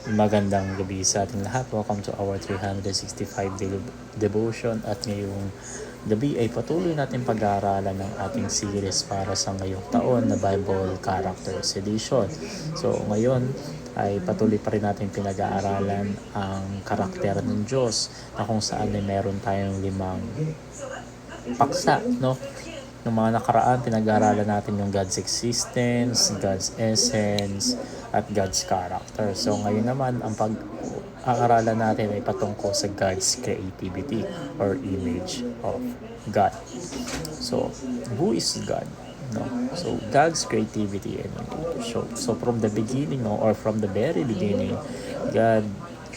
Magandang gabi sa ating lahat. Welcome to our 365 daily devotion at ngayong gabi ay patuloy natin pag-aaralan ng ating series para sa ngayong taon na Bible Characters Edition. So ngayon ay patuloy pa rin natin pinag-aaralan ang karakter ng Diyos na kung saan ay meron tayong 5 paksa, no? Ng mga nakaraan, pinag-aaralan natin yung God's existence, God's essence, at God's character. So ngayon naman, ang pag-aaralan natin ay patungkol sa God's creativity or image of God. So, who is God? No? So, God's creativity and image. So from the beginning, no, or from the very beginning, God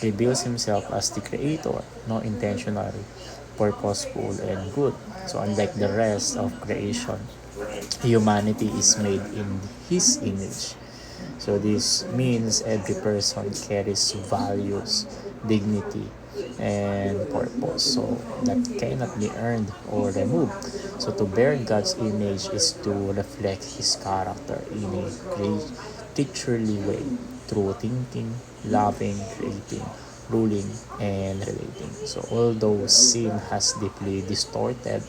reveals Himself as the Creator, no, intentionally, purposeful, and good. So unlike the rest of creation, humanity is made in His image. So this means every person carries values, dignity, and purpose. So that cannot be earned or removed. So to bear God's image is to reflect His character in a creaturely way through thinking, loving, creating, ruling, and relating. So although sin has deeply distorted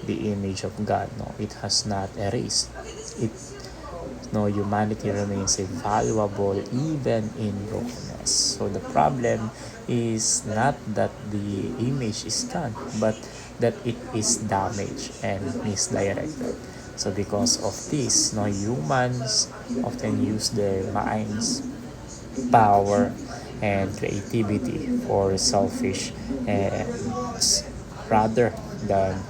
the image of God, no, it has not erased it. No, humanity remains valuable even in brokenness. So the problem is not that the image is gone, but that it is damaged and misdirected. So because of this, no, humans often use their minds, power, and creativity for selfish ends rather than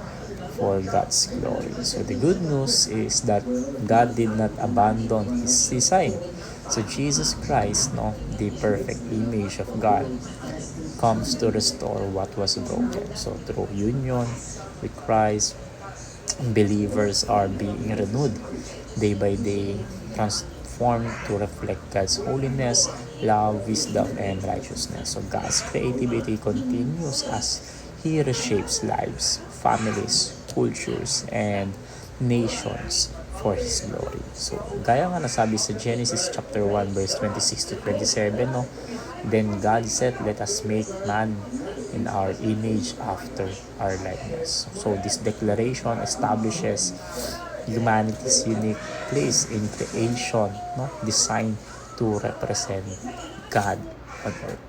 for God's glory. So the good news is that God did not abandon His design. So Jesus Christ, no, the perfect image of God, comes to restore what was broken. So through union with Christ, believers are being renewed day by day, transformed to reflect God's holiness, love, wisdom, and righteousness. So God's creativity continues as He reshapes lives, families, cultures, and nations for His glory. So, gaya nga nasabi sa Genesis chapter 1 verse 26 to 27, no? Then God said, let us make man in our image after our likeness. So this declaration establishes humanity's unique place in creation, no, designed to represent God on earth.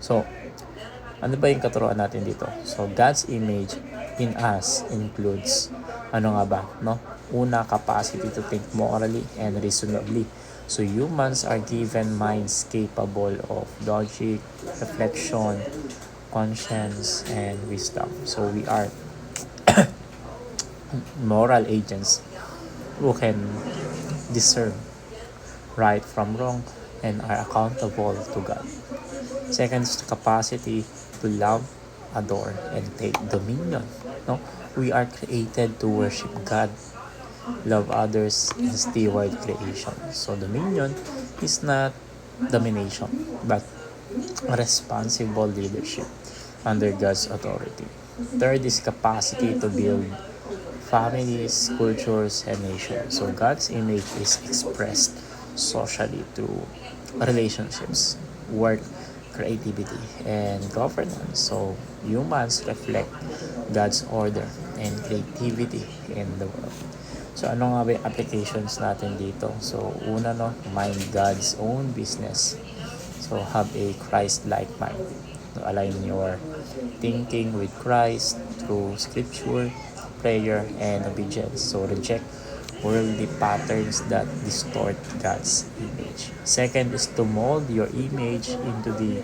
So, ano ba yung katuruan natin dito? So, God's image in us includes, ano nga ba, no? Una, capacity to think morally and reasonably. So, humans are given minds capable of logic, reflection, conscience, and wisdom. So, we are moral agents who can discern right from wrong and are accountable to God. Second is the capacity to love, adore, and take dominion. No? We are created to worship God, love others, and steward creation. So dominion is not domination, but responsible leadership under God's authority. Third is capacity to build families, cultures, and nations. So God's image is expressed socially through relationships, work, creativity, and governance. So humans reflect God's order and creativity in the world. So ano nga ba yung applications natin dito? So una, no, mind God's own business. So have a Christ-like mind. So, align your thinking with Christ through scripture, prayer, and obedience. So reject worldly patterns that distort God's image. Second is to mold your image into the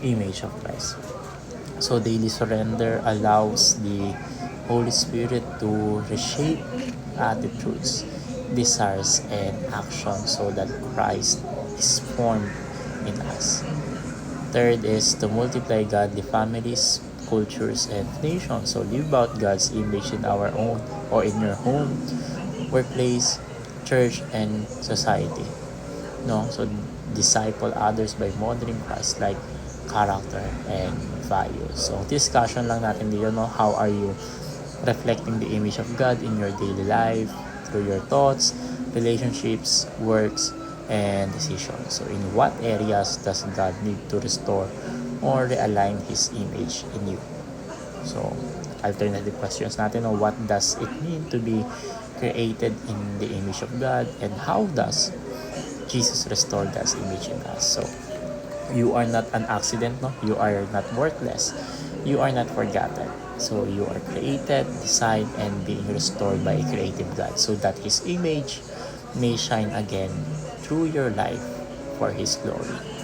image of Christ. So daily surrender allows the Holy Spirit to reshape attitudes, desires, and actions so that Christ is formed in us. Third is to multiply godly families, cultures, and nations. So live out God's image in our own or in your home, workplace, church, and society. No, so disciple others by modeling Christ like character and values. So discussion lang natin dito, no, how are you reflecting the image of God in your daily life through your thoughts, relationships, works, and decisions. So in what areas does God need to restore or realign His image in you? So alternative questions natin, no? What does it mean to be created in the image of God, and how does Jesus restore God's image in us? So you are not an accident, no? You are not worthless. You are not forgotten. So you are created, designed, and being restored by a creative God so that His image may shine again through your life for His glory.